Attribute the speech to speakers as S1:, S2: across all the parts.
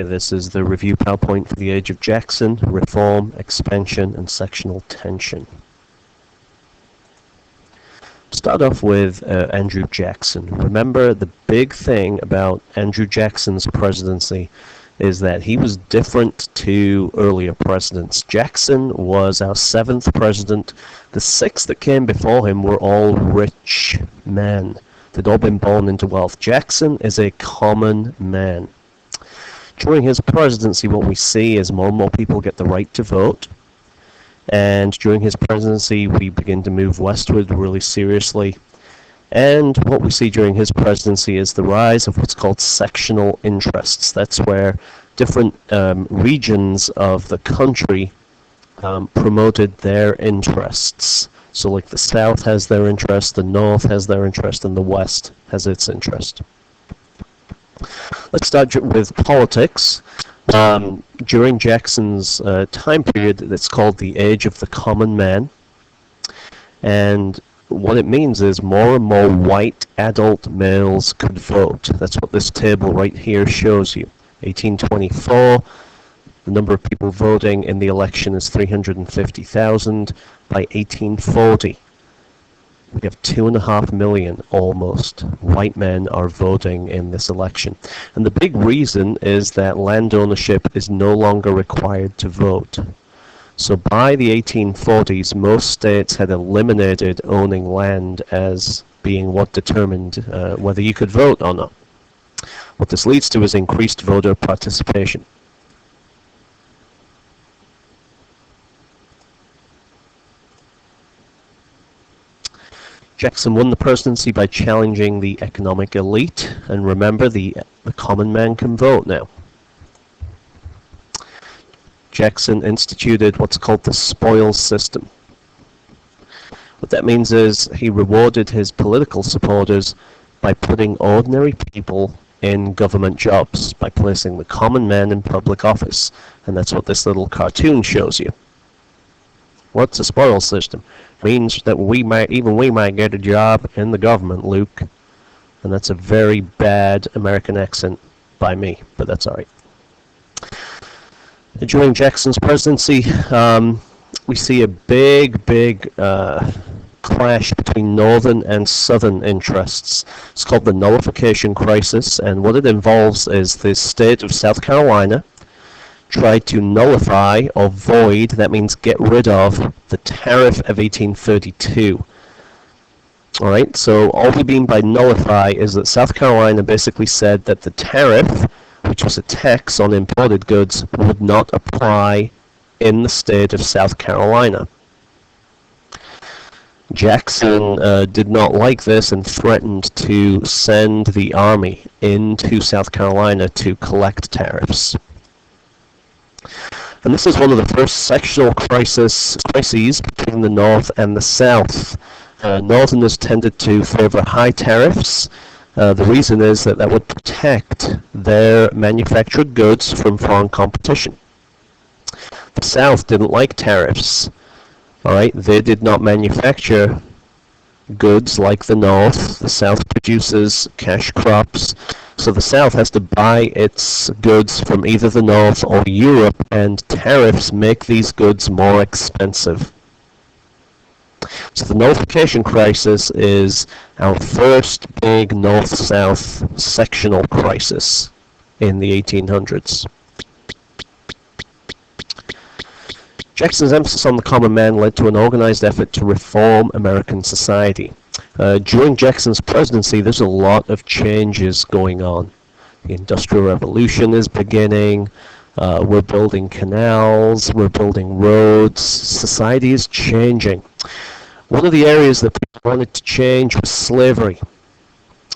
S1: This is the review PowerPoint for the age of Jackson, reform, expansion, and sectional tension. Start off with Andrew Jackson. Remember, the big thing about Andrew Jackson's presidency is that he was different to earlier presidents. Jackson was our 7th president. The 6 that came before him were all rich men. They'd all been born into wealth. Jackson is a common man. During his presidency, what we see is more and more people get the right to vote. And during his presidency, we begin to move westward really seriously. And what we see during his presidency is the rise of what's called sectional interests. That's where different regions of the country promoted their interests. So like the South has their interest, the North has their interest, and the West has its interest. Let's start with politics. During Jackson's time period, it's called the Age of the Common Man. And what it means is more and more white adult males could vote. That's what this table right here shows you. 1824, the number of people voting in the election is 350,000. By 1840, we have 2.5 million almost white men are voting in this election. And the big reason is that land ownership is no longer required to vote. So by the 1840s, most states had eliminated owning land as being what determined whether you could vote or not. What this leads to is increased voter participation. Jackson won the presidency by challenging the economic elite, and remember, the common man can vote now. Jackson instituted what's called the spoils system. What that means is he rewarded his political supporters by putting ordinary people in government jobs, by placing the common man in public office, and that's what this little cartoon shows you. What's a spoils system? Means that we might get a job in the government, Luke. And that's a very bad American accent by me, but that's alright. During Jackson's presidency, we see a big clash between northern and southern interests. It's called the nullification crisis, and what it involves is the state of South Carolina tried to nullify or void, that means get rid of, the tariff of 1832. Alright, so all we mean by nullify is that South Carolina basically said that the tariff, which was a tax on imported goods, would not apply in the state of South Carolina. Jackson did not like this and threatened to send the army into South Carolina to collect tariffs. And this is one of the first sectional crises between the North and the South. Northerners tended to favor high tariffs. The reason is that would protect their manufactured goods from foreign competition. The South didn't like tariffs. Alright, they did not manufacture goods like the North. The South produces cash crops. So the South has to buy its goods from either the North or Europe, and tariffs make these goods more expensive. So the nullification crisis is our first big North-South sectional crisis in the 1800s. Jackson's emphasis on the common man led to an organized effort to reform American society. During Jackson's presidency, there's a lot of changes going on. The Industrial Revolution is beginning. We're building canals. We're building roads. Society is changing. One of the areas that people wanted to change was slavery.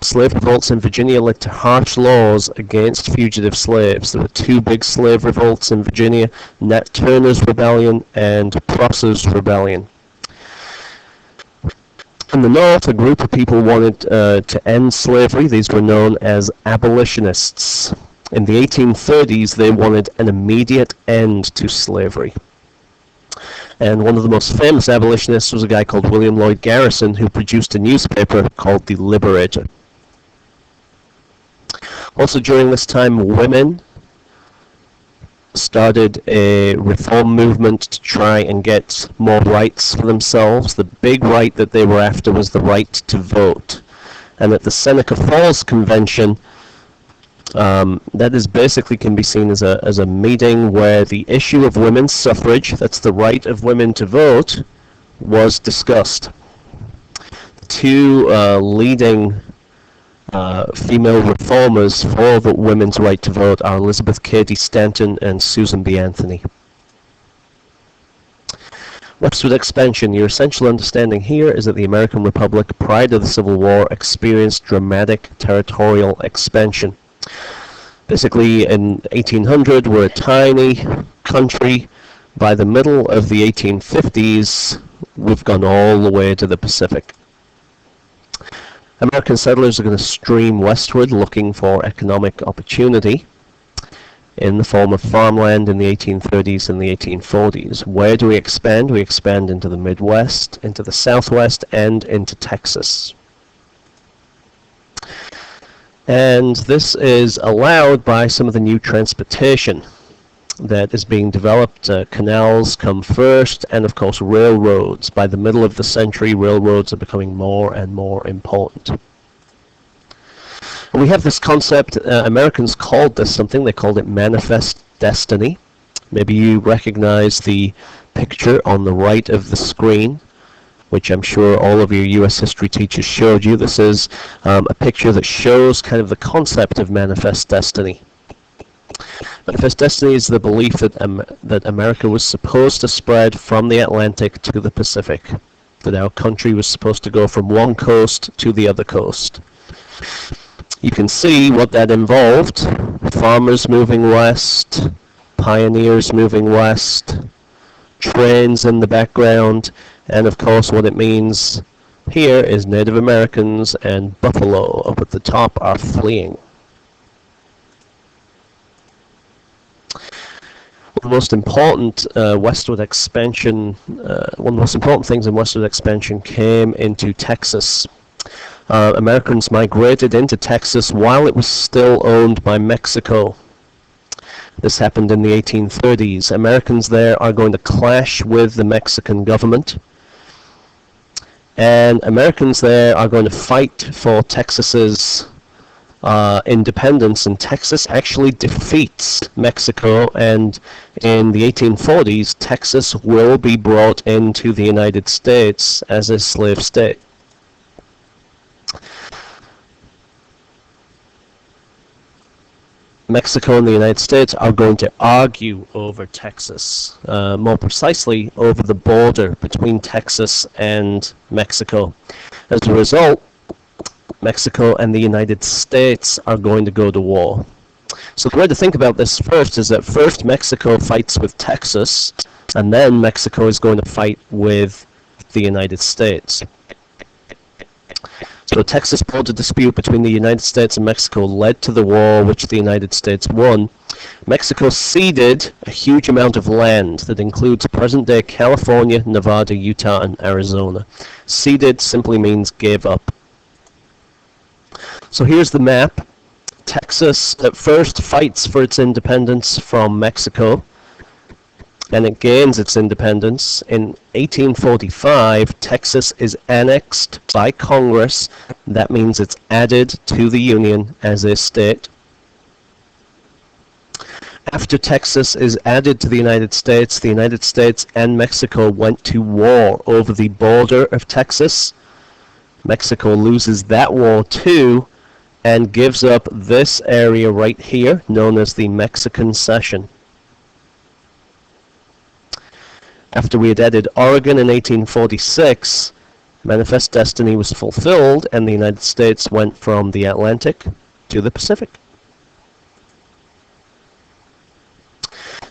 S1: Slave revolts in Virginia led to harsh laws against fugitive slaves. There were 2 big slave revolts in Virginia, Nat Turner's Rebellion and Prosser's Rebellion. In the North, a group of people wanted to end slavery. These were known as abolitionists. In the 1830s, they wanted an immediate end to slavery. And one of the most famous abolitionists was a guy called William Lloyd Garrison, who produced a newspaper called The Liberator. Also during this time, women started a reform movement to try and get more rights for themselves. The big right that they were after was the right to vote. And at the Seneca Falls Convention, that is basically can be seen as a meeting where the issue of women's suffrage, that's the right of women to vote, was discussed. The two leading female reformers for the women's right to vote are Elizabeth Cady Stanton and Susan B. Anthony. Westward expansion. Your essential understanding here is that the American Republic prior to the Civil War experienced dramatic territorial expansion. Basically, in 1800, we're a tiny country. By the middle of the 1850s, we've gone all the way to the Pacific. American settlers are going to stream westward looking for economic opportunity in the form of farmland in the 1830s and the 1840s. Where do we expand? We expand into the Midwest, into the Southwest, and into Texas. And this is allowed by some of the new transportation that is being developed. Canals come first, and of course railroads. By the middle of the century, railroads are becoming more and more important. And we have this concept, Americans called this something, they called it manifest destiny. Maybe you recognize the picture on the right of the screen, which I'm sure all of your US history teachers showed you. This is a picture that shows kind of the concept of manifest destiny. Manifest destiny is the belief that that America was supposed to spread from the Atlantic to the Pacific, that our country was supposed to go from one coast to the other coast. You can see what that involved: farmers moving west, pioneers moving west, trains in the background, and of course what it means here is Native Americans and buffalo up at the top are fleeing. One of the most important westward expansion, one of the most important things in westward expansion came into Texas. Americans migrated into Texas while it was still owned by Mexico. This happened in the 1830s. Americans there are going to clash with the Mexican government, and Americans there are going to fight for Texas's independence, and Texas actually defeats Mexico, and in the 1840s Texas will be brought into the United States as a slave state. Mexico and the United States are going to argue over Texas, more precisely over the border between Texas and Mexico. As a result, Mexico and the United States are going to go to war. So the way to think about this first is that first Mexico fights with Texas, and then Mexico is going to fight with the United States. So a Texas border dispute between the United States and Mexico led to the war, which the United States won. Mexico ceded a huge amount of land that includes present-day California, Nevada, Utah, and Arizona. Ceded simply means gave up. So here's the map. Texas at first fights for its independence from Mexico, and it gains its independence. In 1845, Texas is annexed by Congress. That means it's added to the Union as a state. After Texas is added to the United States and Mexico went to war over the border of Texas. Mexico loses that war too, and gives up this area right here, known as the Mexican Cession. After we had added Oregon in 1846, Manifest Destiny was fulfilled, and the United States went from the Atlantic to the Pacific.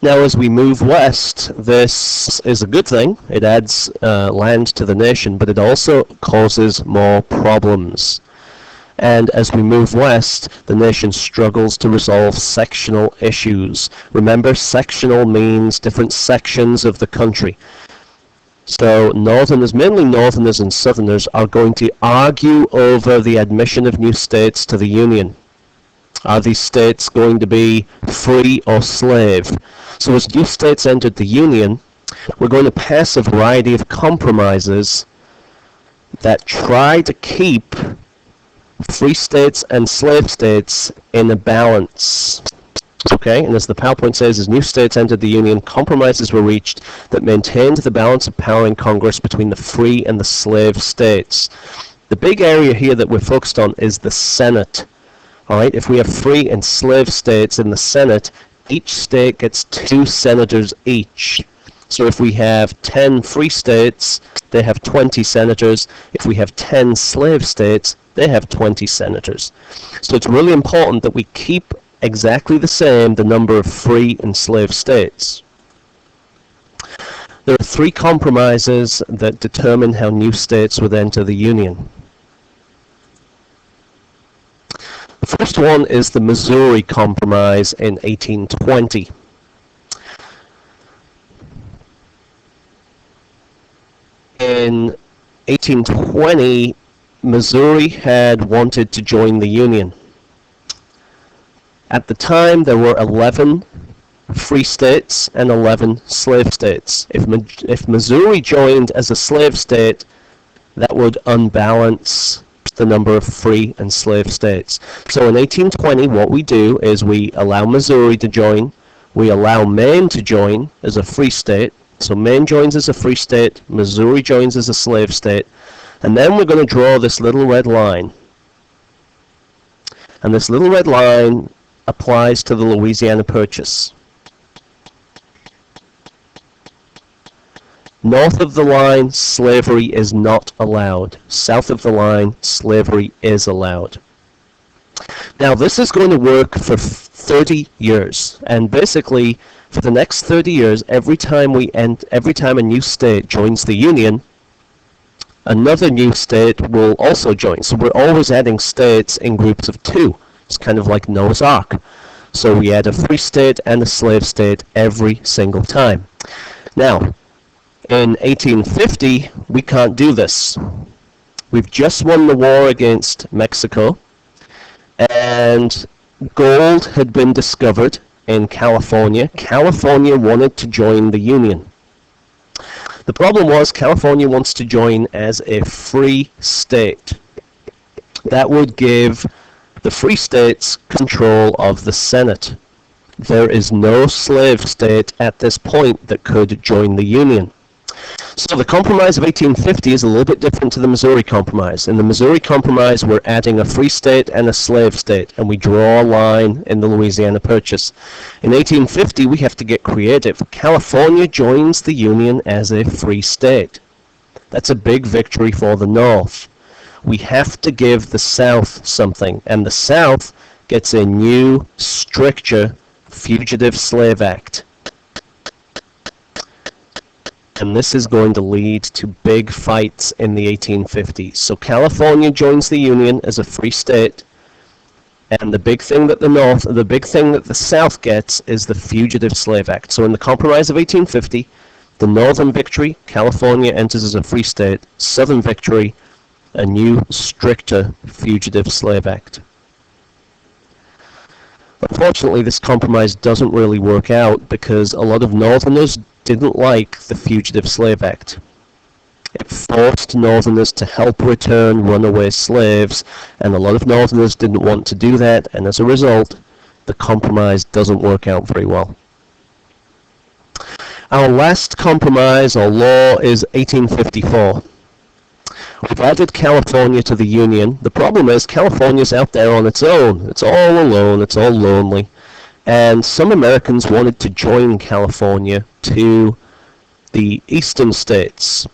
S1: Now, as we move west, this is a good thing. It adds land to the nation, but it also causes more problems. And as we move west, the nation struggles to resolve sectional issues. Remember, sectional means different sections of the country. So Northerners, mainly Northerners and Southerners, are going to argue over the admission of new states to the Union. Are these states going to be free or slave? So as new states entered the Union, we're going to pass a variety of compromises that try to keep free states and slave states in a balance. Okay, and as the PowerPoint says, as new states entered the Union, compromises were reached that maintained the balance of power in Congress between the free and the slave states. The big area here that we're focused on is the Senate. All right, if we have free and slave states in the Senate, each state gets 2 senators each. So if we have 10 free states, they have 20 senators. If we have 10 slave states, they have 20 senators. So it's really important that we keep exactly the same the number of free and slave states. There are 3 compromises that determine how new states would enter the Union. The first one is the Missouri Compromise in 1820. In 1820, Missouri had wanted to join the Union. At the time, there were 11 free states and 11 slave states. If Missouri joined as a slave state, that would unbalance the number of free and slave states. So in 1820, what we do is we allow Missouri to join, we allow Maine to join as a free state. So Maine joins as a free state, Missouri joins as a slave state, and then we're going to draw this little red line. And this little red line applies to the Louisiana Purchase. North of the line, slavery is not allowed. South of the line, slavery is allowed. Now this is going to work for 30 years, and basically for the next 30 years, every time a new state joins the Union, another new state will also join. So we're always adding states in groups of 2. It's kind of like Noah's Ark. So we add a free state and a slave state every single time. Now, in 1850, we can't do this. We've just won the war against Mexico, and gold had been discovered in California. California wanted to join the Union. The problem was California wants to join as a free state. That would give the free states control of the Senate. There is no slave state at this point that could join the Union. So the Compromise of 1850 is a little bit different to the Missouri Compromise. In the Missouri Compromise, we're adding a free state and a slave state, and we draw a line in the Louisiana Purchase. In 1850, we have to get creative. California joins the Union as a free state. That's a big victory for the North. We have to give the South something, and the South gets a new, stricter Fugitive Slave Act. And this is going to lead to big fights in the 1850s. So California joins the Union as a free state, and the big thing that the South gets is the Fugitive Slave Act. So in the Compromise of 1850, the Northern victory, California enters as a free state. Southern victory, a new, stricter Fugitive Slave Act. Unfortunately, this compromise doesn't really work out because a lot of Northerners didn't like the Fugitive Slave Act. It forced Northerners to help return runaway slaves, and a lot of Northerners didn't want to do that, and as a result, the compromise doesn't work out very well. Our last compromise or law is 1854. We've added California to the Union. The problem is California's out there on its own. It's all alone, it's all lonely. And some Americans wanted to join California to the eastern states.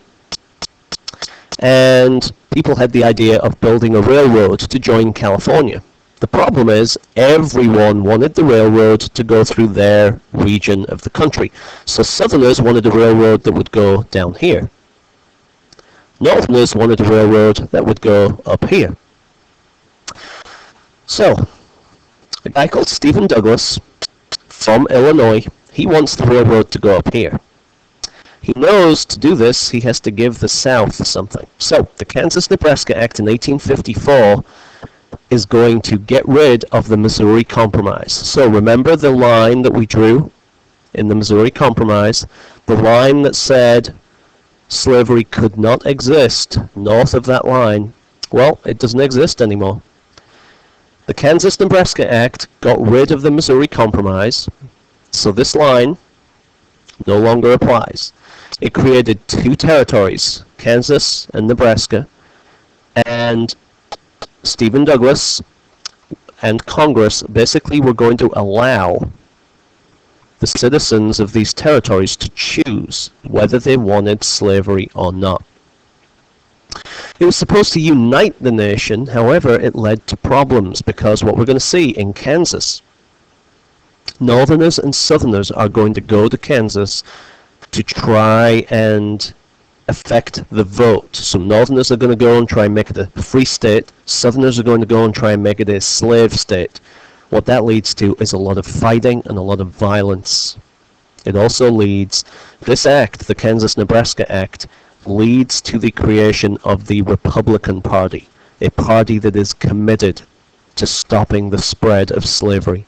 S1: And people had the idea of building a railroad to join California. The problem is everyone wanted the railroad to go through their region of the country. So Southerners wanted a railroad that would go down here. Northerners wanted a railroad that would go up here. So, a guy called Stephen Douglas from Illinois, he wants the railroad to go up here. He knows to do this, he has to give the South something. So, the Kansas-Nebraska Act in 1854 is going to get rid of the Missouri Compromise. So remember the line that we drew in the Missouri Compromise, the line that said slavery could not exist north of that line. Well, it doesn't exist anymore. The Kansas-Nebraska Act got rid of the Missouri Compromise, so this line no longer applies. It created two territories, Kansas and Nebraska, and Stephen Douglas and Congress basically were going to allow the citizens of these territories to choose whether they wanted slavery or not. It was supposed to unite the nation, however, it led to problems because what we're going to see in Kansas, Northerners and Southerners are going to go to Kansas to try and affect the vote. So Northerners are going to go and try and make it a free state, Southerners are going to go and try and make it a slave state. What that leads to is a lot of fighting and a lot of violence. It also leads, this act, the Kansas-Nebraska Act, leads to the creation of the Republican Party, a party that is committed to stopping the spread of slavery.